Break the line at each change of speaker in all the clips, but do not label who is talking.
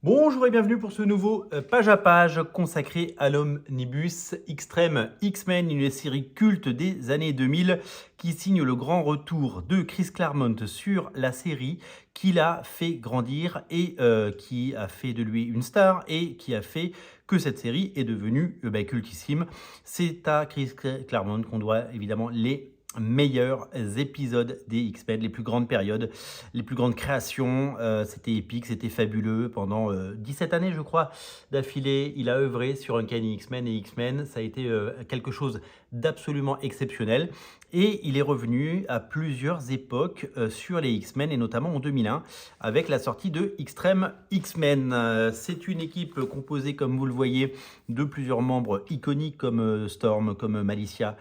Bonjour et bienvenue pour ce nouveau page à page consacré à l'omnibus Extreme X-Men, une série culte des années 2000 qui signe le grand retour de Chris Claremont sur la série qui l'a fait grandir et qui a fait de lui une star et qui a fait que cette série est devenue cultissime. C'est à Chris Claremont qu'on doit évidemment les meilleurs épisodes des X-Men, les plus grandes périodes, les plus grandes créations. C'était épique, c'était fabuleux. Pendant 17 années, je crois, d'affilée, il a œuvré sur Uncanny X-Men et X-Men. Ça a été quelque chose d'absolument exceptionnel. Et il est revenu à plusieurs époques sur les X-Men, et notamment en 2001, avec la sortie de Extreme X-Men. C'est une équipe composée, comme vous le voyez, de plusieurs membres iconiques comme Storm, comme Malicia,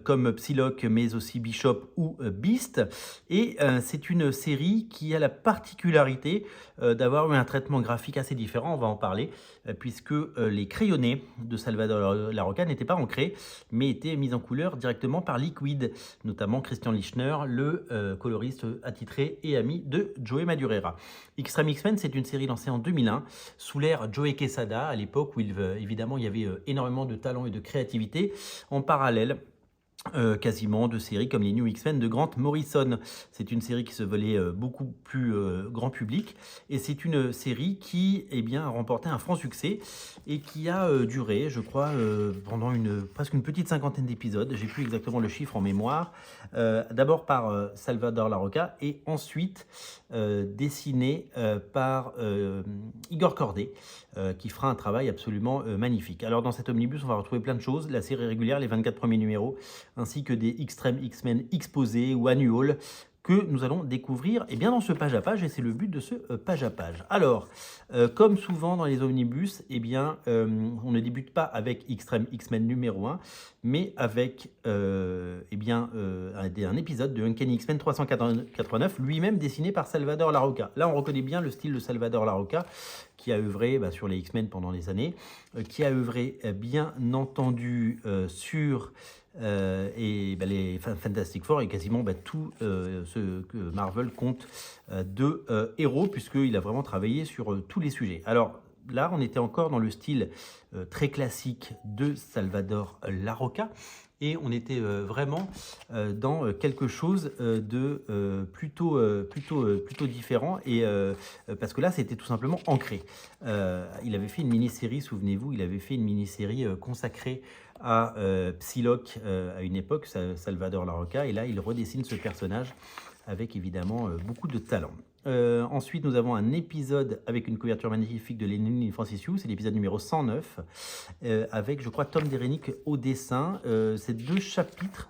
comme Psylocke, mais aussi Bishop ou Beast. Et c'est une série qui a la particularité d'avoir eu un traitement graphique assez différent, on va en parler, puisque les crayonnés de Salvador Larroca n'étaient pas ancrés, mais étaient mis en couleur directement par Liquid, notamment Christian Lichner, le coloriste attitré et ami de Joey Madureira. Extreme X-Men, c'est une série lancée en 2001, sous l'ère Joey Quesada, à l'époque où évidemment il y avait énormément de talent et de créativité, en parallèle quasiment de séries comme les New X-Men de Grant Morrison. C'est une série qui se voulait beaucoup plus grand public, et c'est une série qui a remporté un franc succès et qui a duré, je crois, pendant presque une petite cinquantaine d'épisodes. J'ai plus exactement le chiffre en mémoire. D'abord par Salvador Larroca et ensuite dessiné par Igor Corday, qui fera un travail absolument magnifique. Alors dans cet omnibus, on va retrouver plein de choses, la série régulière, les 24 premiers numéros, ainsi que des Extreme X-Men exposés ou annuals que nous allons découvrir dans ce page à page, et c'est le but de ce page à page. Alors, comme souvent dans les omnibus, on ne débute pas avec Extreme X-Men numéro 1, mais avec un épisode de Uncanny X-Men 389, lui-même dessiné par Salvador Larroca. Là, on reconnaît bien le style de Salvador Larroca, qui a œuvré sur les X-Men pendant des années, qui a œuvré bien entendu sur les Fantastic Four et quasiment tout ce que Marvel compte de héros, puisqu'il a vraiment travaillé sur tous les sujets. Alors là, on était encore dans le style très classique de Salvador Larroca, et on était vraiment dans quelque chose de plutôt différent, et parce que là, c'était tout simplement ancré. Il avait fait une mini-série, souvenez-vous, il avait fait une mini-série consacrée à Psylocke à une époque, Salvador Larroca, et là, il redessine ce personnage avec évidemment beaucoup de talent. Ensuite, nous avons un épisode avec une couverture magnifique de Lenny Francis Yu, c'est l'épisode numéro 109, avec, je crois, Tom Derenick au dessin. Ces deux chapitres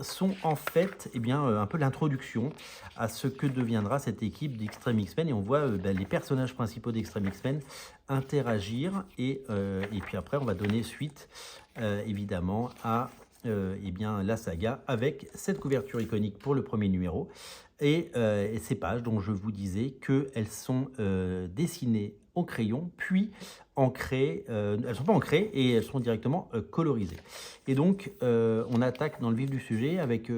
sont en fait un peu l'introduction à ce que deviendra cette équipe d'Extreme X-Men, et on voit les personnages principaux d'Extreme X-Men interagir, et puis après on va donner suite évidemment à la saga avec cette couverture iconique pour le premier numéro, et ces pages dont je vous disais qu'elles sont dessinées au crayon, puis ancrées, elles ne sont pas ancrées et elles sont directement colorisées. Et donc on attaque dans le vif du sujet avec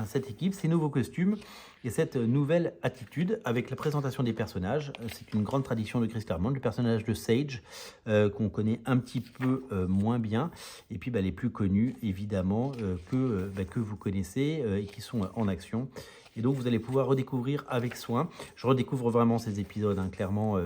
cette équipe, ces nouveaux costumes et cette nouvelle attitude avec la présentation des personnages. C'est une grande tradition de Chris Claremont, le personnage de Sage qu'on connaît un petit peu moins bien, et puis les plus connus évidemment que vous connaissez et qui sont en action. Et donc vous allez pouvoir redécouvrir avec soin. Je redécouvre vraiment ces épisodes, clairement.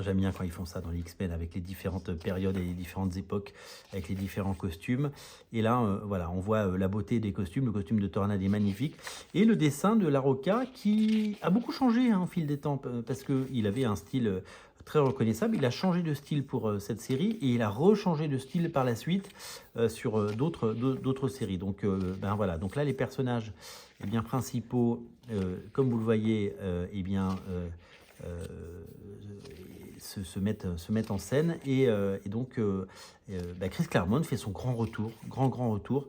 J'aime bien quand ils font ça dans les X-Men, avec les différentes périodes et les différentes époques, avec les différents costumes. Et là, voilà, on voit la beauté des costumes. Le costume de Tornade est magnifique. Et le dessin de Larroca, qui a beaucoup changé au fil des temps, parce qu'il avait un style très reconnaissable. Il a changé de style pour cette série, et il a rechangé de style par la suite sur d'autres séries. Donc voilà, donc là, les personnages principaux, comme vous le voyez, se mettent en scène, et donc Chris Claremont fait son grand retour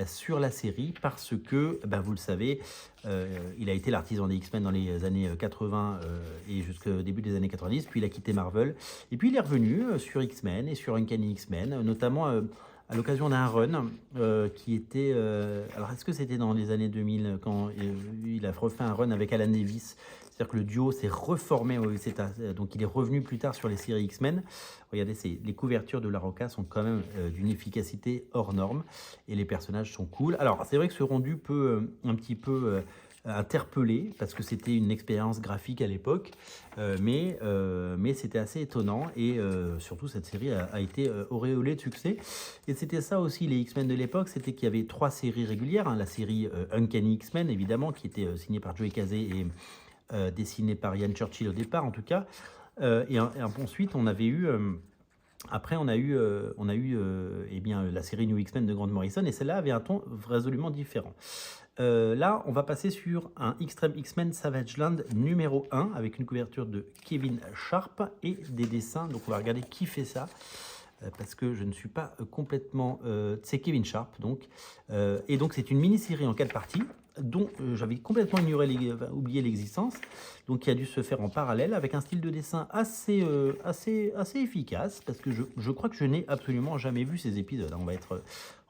sur la série, parce que vous le savez, il a été l'artisan des X-Men dans les années 80 et jusqu'au début des années 90, puis il a quitté Marvel, et puis il est revenu sur X-Men et sur Uncanny X-Men, notamment à l'occasion d'un run qui était... alors, est-ce que c'était dans les années 2000 quand il a refait un run avec Alan Davis? C'est-à-dire que le duo s'est reformé, donc il est revenu plus tard sur les séries X-Men. Regardez, les couvertures de La Roca sont quand même d'une efficacité hors norme et les personnages sont cool. Alors, c'est vrai que ce rendu peut un petit peu interpellé parce que c'était une expérience graphique à l'époque, mais c'était assez étonnant et surtout cette série a été auréolée de succès. Et c'était ça aussi les X-Men de l'époque, c'était qu'il y avait 3 séries régulières, hein, la série Uncanny X-Men évidemment qui était signée par Joey Casey et dessinée par Ian Churchill au départ en tout cas, et ensuite on avait eu après, on a eu eh bien, la série New X-Men de Grant Morrison, et celle-là avait un ton résolument différent. Là, on va passer sur un Extreme X-Men Savage Land numéro 1, avec une couverture de Kevin Sharp et des dessins. Donc, on va regarder qui fait ça, parce que je ne suis pas complètement... c'est Kevin Sharp, donc. Et donc, c'est une mini-série en 4 parties, dont j'avais complètement oublié l'existence, donc qui a dû se faire en parallèle avec un style de dessin assez efficace, parce que je crois que je n'ai absolument jamais vu ces épisodes. On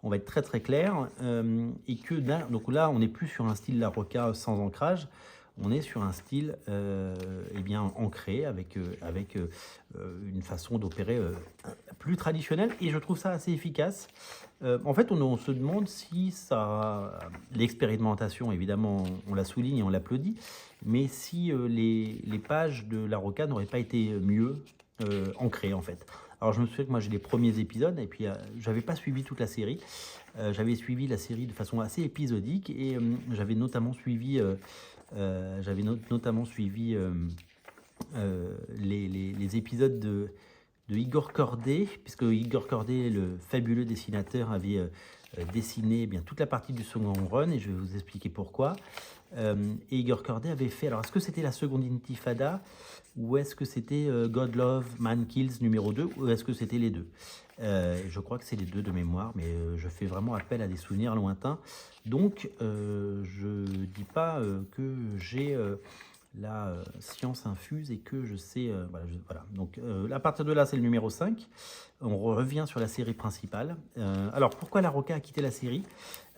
va être très très clair, et que donc là on n'est plus sur un style La Roca sans ancrage, on est sur un style eh bien, ancré avec une façon d'opérer plus traditionnelle, et je trouve ça assez efficace. En fait, on se demande si ça... L'expérimentation, évidemment, on la souligne et on l'applaudit, mais si les pages de La Roca n'auraient pas été mieux ancrées, en fait. Alors, je me souviens que moi, j'ai les premiers épisodes, et puis j'avais pas suivi toute la série. J'avais suivi la série de façon assez épisodique, et j'avais notamment suivi... les épisodes de Igor Corday, puisque Igor Corday, le fabuleux dessinateur, avait dessiné bien toute la partie du second run, et je vais vous expliquer pourquoi. Et Igor Corday avait fait... Alors, est-ce que c'était la seconde Intifada, ou est-ce que c'était God Love, Man Kills numéro 2, ou est-ce que c'était les deux? Je crois que c'est les deux de mémoire, mais je fais vraiment appel à des souvenirs lointains. Donc, je dis pas que j'ai la science infuse et que je sais... voilà. Donc, à partir de là, c'est le numéro 5. On revient sur la série principale. Alors, pourquoi La Roca a quitté la série?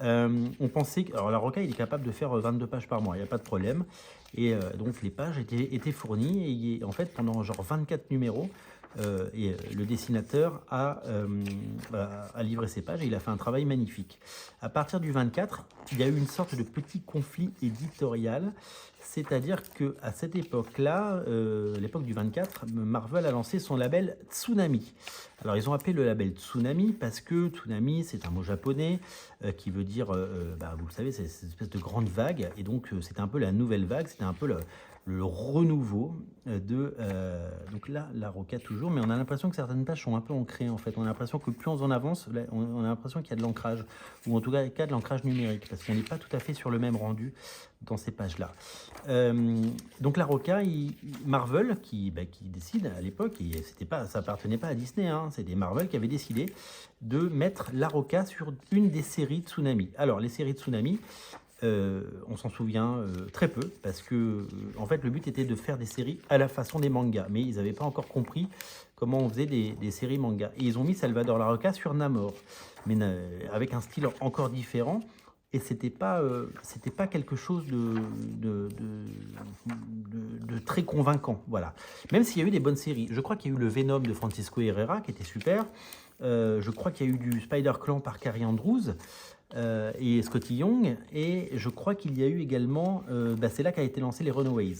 On pensait que... Alors, La Roca, il est capable de faire 22 pages par mois, il n'y a pas de problème. Et donc, les pages étaient fournies. Et en fait, pendant genre 24 numéros, le dessinateur a livré ses pages et il a fait un travail magnifique. À partir du 24, il y a eu une sorte de petit conflit éditorial, c'est-à-dire qu'à cette époque-là, l'époque du 24, Marvel a lancé son label Tsunami. Alors ils ont appelé le label Tsunami parce que Tsunami, c'est un mot japonais qui veut dire, vous le savez, c'est une espèce de grande vague, et donc c'était un peu la nouvelle vague, c'était un peu le renouveau donc là, La Roca toujours, mais on a l'impression que certaines pages sont un peu ancrées en fait. On a l'impression que plus on en avance, on a l'impression qu'il y a de l'ancrage, ou en tout cas de l'ancrage numérique, parce qu'on n'est pas tout à fait sur le même rendu dans ces pages-là. Donc La Roca, Marvel qui décide à l'époque, et ça appartenait pas à Disney, hein, c'était Marvel qui avait décidé de mettre La Roca sur une des séries Tsunami. Alors les séries Tsunami, on s'en souvient très peu, parce que en fait le but était de faire des séries à la façon des mangas, mais ils n'avaient pas encore compris comment on faisait des séries mangas, et ils ont mis Salvador Larroca sur Namor, mais avec un style encore différent, et c'était pas quelque chose de très convaincant, voilà. Même s'il y a eu des bonnes séries, je crois qu'il y a eu le Venom de Francisco Herrera qui était super, je crois qu'il y a eu du Spider-Clan par Carrie Andrews, et Scotty Young, et je crois qu'il y a eu également, c'est là qu'a été lancé les Runaways.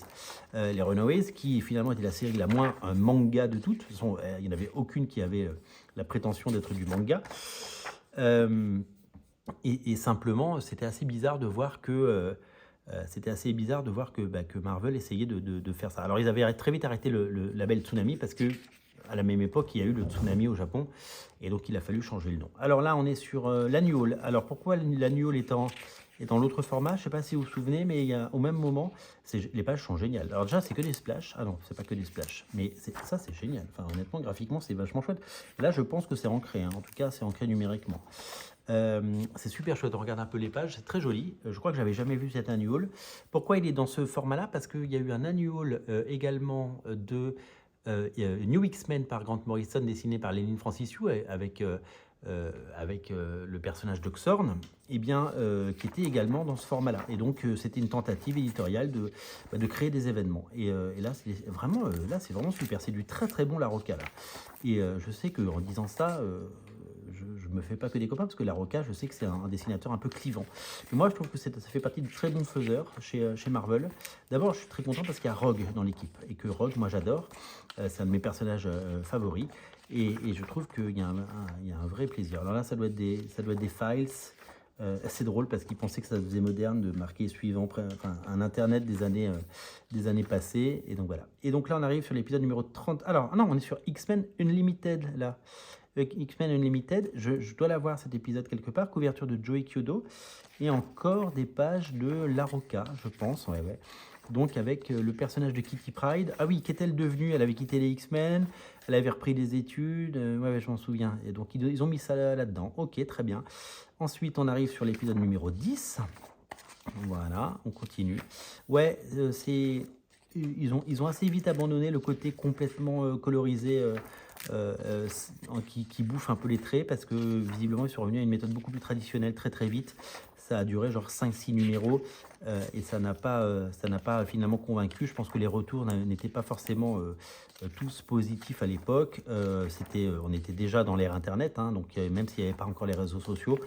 Les Runaways qui finalement était la série la moins manga de toutes. De toute façon, il n'y en avait aucune qui avait la prétention d'être du manga. Et simplement, c'était assez bizarre de voir que... que Marvel essayait de faire ça. Alors ils avaient très vite arrêté le label Tsunami parce que à la même époque, il y a eu le tsunami au Japon, et donc il a fallu changer le nom. Alors là, on est sur l'annual. Alors pourquoi l'annual est dans l'autre format? Je ne sais pas si vous vous souvenez, mais au même moment, les pages sont géniales. Alors déjà, c'est que des splashes. Ah non, c'est pas que des splashes, mais ça, c'est génial. Enfin, honnêtement, graphiquement, c'est vachement chouette. Là, je pense que c'est ancré, hein. En tout cas, c'est ancré numériquement. C'est super chouette, on regarde un peu les pages, c'est très joli. Je crois que j'avais jamais vu cet annual. Pourquoi il est dans ce format-là? Parce qu'il y a eu un annual également de New X-Men par Grant Morrison, dessiné par Lénine Franciszek, avec le personnage de Xorn, eh bien, qui était également dans ce format-là. Et donc, c'était une tentative éditoriale de créer des événements. Et là, c'est vraiment super. C'est du très très bon La Roca, là. Et je sais qu'en disant ça, je me fais pas que des copains, parce que La Roca, je sais que c'est un dessinateur un peu clivant. Mais moi, je trouve que ça fait partie de très bons faiseurs chez Marvel. D'abord, je suis très content parce qu'il y a Rogue dans l'équipe, et que Rogue, moi, j'adore. C'est un de mes personnages favoris. Et je trouve qu'il y a un vrai plaisir. Alors là, ça doit être des files. C'est drôle parce qu'ils pensaient que ça faisait moderne de marquer suivant, enfin, un internet des années passées. Et donc voilà. Et donc là, on arrive sur l'épisode numéro 30. Alors, non, on est sur X-Men Unlimited là. X-Men Unlimited, je dois l'avoir cet épisode quelque part. Couverture de Joey Kyodo. Et encore des pages de La Roca, je pense. Ouais, ouais. Donc avec le personnage de Kitty Pryde. Ah oui, qu'est-elle devenue? Elle avait quitté les X-Men, elle avait repris des études, ouais, je m'en souviens. Et donc ils ont mis ça là-dedans. Ok, très bien. Ensuite, on arrive sur l'épisode numéro 10. Voilà, on continue. Ouais, ils ont assez vite abandonné le côté complètement colorisé qui bouffe un peu les traits, parce que visiblement ils sont revenus à une méthode beaucoup plus traditionnelle très très vite. Ça a duré genre 5-6 numéros et ça n'a pas finalement convaincu. Je pense que les retours n'étaient pas forcément tous positifs à l'époque. On était déjà dans l'ère internet, hein, donc même s'il n'y avait pas encore les réseaux sociaux,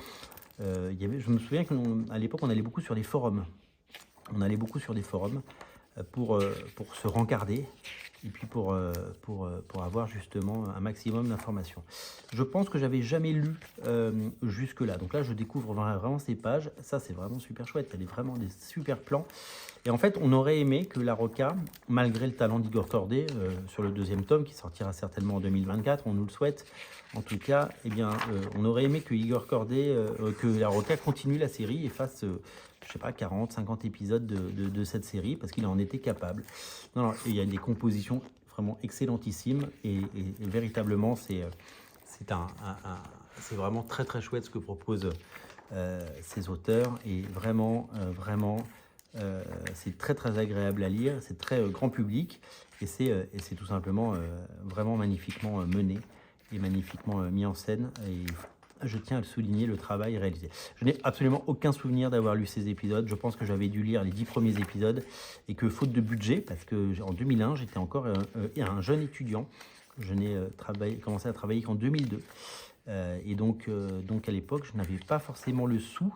je me souviens qu'à l'époque on allait beaucoup sur les forums. On allait beaucoup sur des forums pour se rencarder et puis pour avoir justement un maximum d'informations. Je pense que j'avais jamais lu jusque-là. Donc là, je découvre vraiment ces pages. Ça, c'est vraiment super chouette. Il y a vraiment des super plans. Et en fait, on aurait aimé que La Roca, malgré le talent d'Igor Corday sur le deuxième tome, qui sortira certainement en 2024, on nous le souhaite, en tout cas, eh bien, on aurait aimé que Igor Corday, que La Roca continue la série et fasse, je sais pas, 40, 50 épisodes de cette série, parce qu'il en était capable. Non, il y a des compositions vraiment excellentissimes, et véritablement, c'est vraiment très très chouette ce que proposent ces auteurs, et vraiment, c'est très très agréable à lire, c'est très grand public, et c'est tout simplement vraiment magnifiquement mené et magnifiquement mis en scène, et je tiens à le souligner, le travail réalisé. Je n'ai absolument aucun souvenir d'avoir lu ces épisodes. Je pense que j'avais dû lire les 10 premiers épisodes, et que faute de budget, parce que en 2001, j'étais encore un jeune étudiant. Je n'ai commencé à travailler qu'en 2002. Et donc à l'époque, je n'avais pas forcément le sou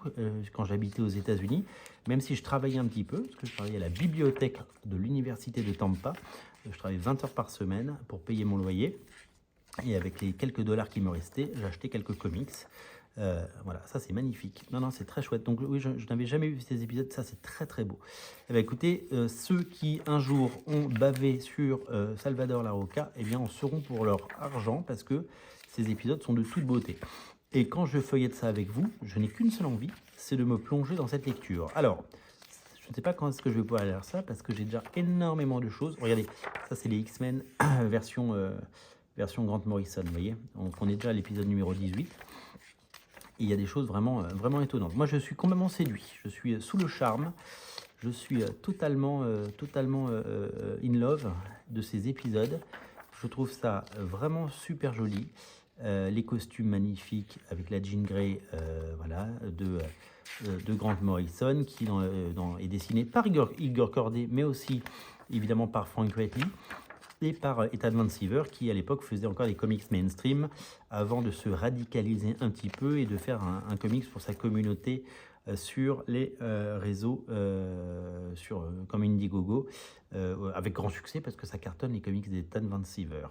quand j'habitais aux États-Unis, même si je travaillais un petit peu, parce que je travaillais à la bibliothèque de l'université de Tampa. Je travaillais 20 heures par semaine pour payer mon loyer. Et avec les quelques dollars qui me restaient, j'ai acheté quelques comics. Voilà, ça c'est magnifique. Non, c'est très chouette. Donc oui, je n'avais jamais vu ces épisodes, ça c'est très très beau. Eh bien, écoutez, ceux qui un jour ont bavé sur Salvador Larroca, eh bien en seront pour leur argent, parce que ces épisodes sont de toute beauté. Et quand je feuillette ça avec vous, je n'ai qu'une seule envie, c'est de me plonger dans cette lecture. Alors, je ne sais pas quand est-ce que je vais pouvoir lire ça, parce que j'ai déjà énormément de choses. Regardez, ça c'est les X-Men version Grant Morrison, vous voyez. Donc on est déjà à l'épisode numéro 18. Et il y a des choses vraiment, vraiment étonnantes. Moi, je suis complètement séduit. Je suis sous le charme. Je suis totalement in love de ces épisodes. Je trouve ça vraiment super joli. Les costumes magnifiques avec la Jean Grey, voilà, de Grant Morrison, qui est dessiné par Igor Corday, mais aussi évidemment par Frank Whiteley, et par Ethan Van Sciver, qui à l'époque faisait encore des comics mainstream avant de se radicaliser un petit peu et de faire un comics pour sa communauté sur les réseaux comme Indiegogo, avec grand succès parce que ça cartonne les comics d'Ethan Van Sciver.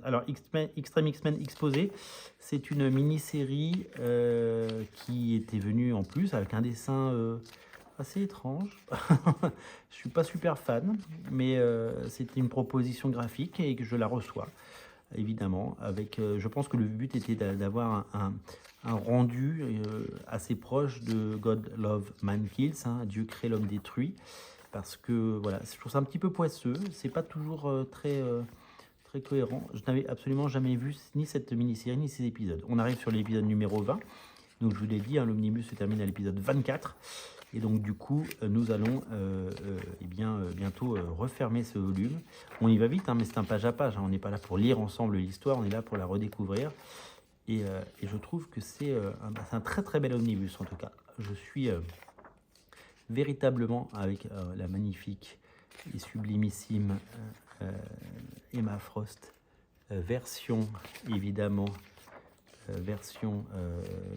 Alors Extreme X-Men Exposé, c'est une mini-série qui était venue en plus avec un dessin assez étrange. Je suis pas super fan, mais c'était une proposition graphique et que je la reçois, évidemment. Je pense que le but était d'avoir un rendu assez proche de God Love Man Kills, hein, Dieu crée, l'homme détruit, parce que voilà, je trouve ça un petit peu poisseux. C'est pas toujours très cohérent. Je n'avais absolument jamais vu ni cette mini-série ni ces épisodes. On arrive sur l'épisode numéro 20. Donc je vous l'ai dit, hein, l'omnibus se termine à l'épisode 24. Et donc du coup, nous allons bientôt refermer ce volume. On y va vite, hein, mais c'est un page à page, hein. On n'est pas là pour lire ensemble l'histoire, on est là pour la redécouvrir. Et je trouve que c'est un très très bel omnibus en tout cas. Je suis véritablement avec la magnifique et sublimissime Emma Frost, version évidemment, version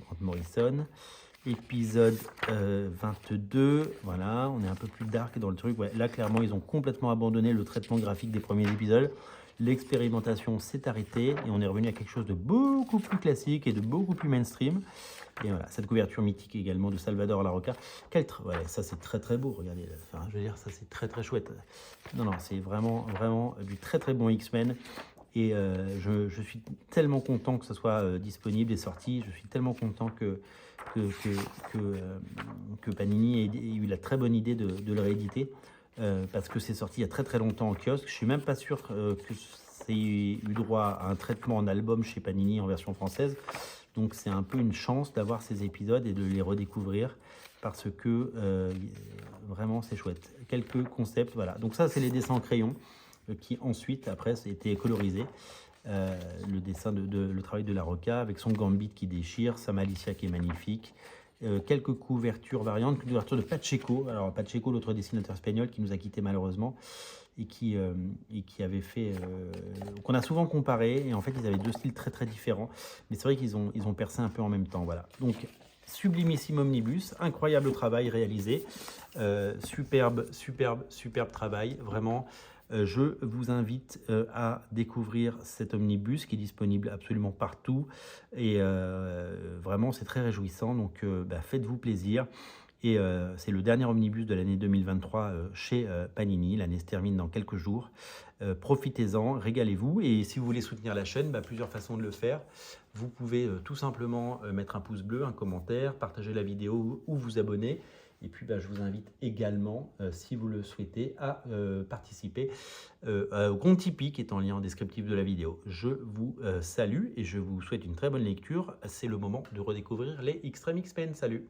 Grant Morrison. Épisode 22, voilà, on est un peu plus dark dans le truc. Ouais, là, clairement, ils ont complètement abandonné le traitement graphique des premiers épisodes. L'expérimentation s'est arrêtée et on est revenu à quelque chose de beaucoup plus classique et de beaucoup plus mainstream. Et voilà, cette couverture mythique également de Salvador Larroca. Ouais, ça c'est très très beau, regardez. Enfin, je veux dire, ça c'est très très chouette. Non, c'est vraiment du très très bon X-Men. Et je suis tellement content que ça soit disponible et sorti. Je suis tellement content que Panini ait eu la très bonne idée de le rééditer. Parce que c'est sorti il y a très très longtemps en kiosque. Je suis même pas sûr que c'est eu droit à un traitement en album chez Panini en version française. Donc c'est un peu une chance d'avoir ces épisodes et de les redécouvrir parce que vraiment c'est chouette. Quelques concepts, voilà. Donc ça c'est les dessins en crayon qui ensuite après été colorisés. Le dessin le travail de Larroca avec son Gambit qui déchire, sa Malicia qui est magnifique. Quelques couvertures variantes, une couverture de Pacheco. Alors Pacheco, l'autre dessinateur espagnol qui nous a quitté malheureusement et qui avait fait, qu'on a souvent comparé, et en fait ils avaient deux styles très très différents, mais c'est vrai qu'ils ont percé un peu en même temps, voilà. Donc sublimissime omnibus, incroyable travail réalisé, superbe travail, vraiment. Je vous invite à découvrir cet omnibus qui est disponible absolument partout et vraiment c'est très réjouissant, donc faites-vous plaisir. Et c'est le dernier omnibus de l'année 2023 chez Panini. L'année se termine dans quelques jours. Profitez-en, régalez-vous. Et si vous voulez soutenir la chaîne, plusieurs façons de le faire. Vous pouvez tout simplement mettre un pouce bleu, un commentaire, partager la vidéo ou vous abonner. Et puis, je vous invite également, si vous le souhaitez, à participer au compte Tipeee qui est en lien en descriptif de la vidéo. Je vous salue et je vous souhaite une très bonne lecture. C'est le moment de redécouvrir les Extreme X-Men. Salut!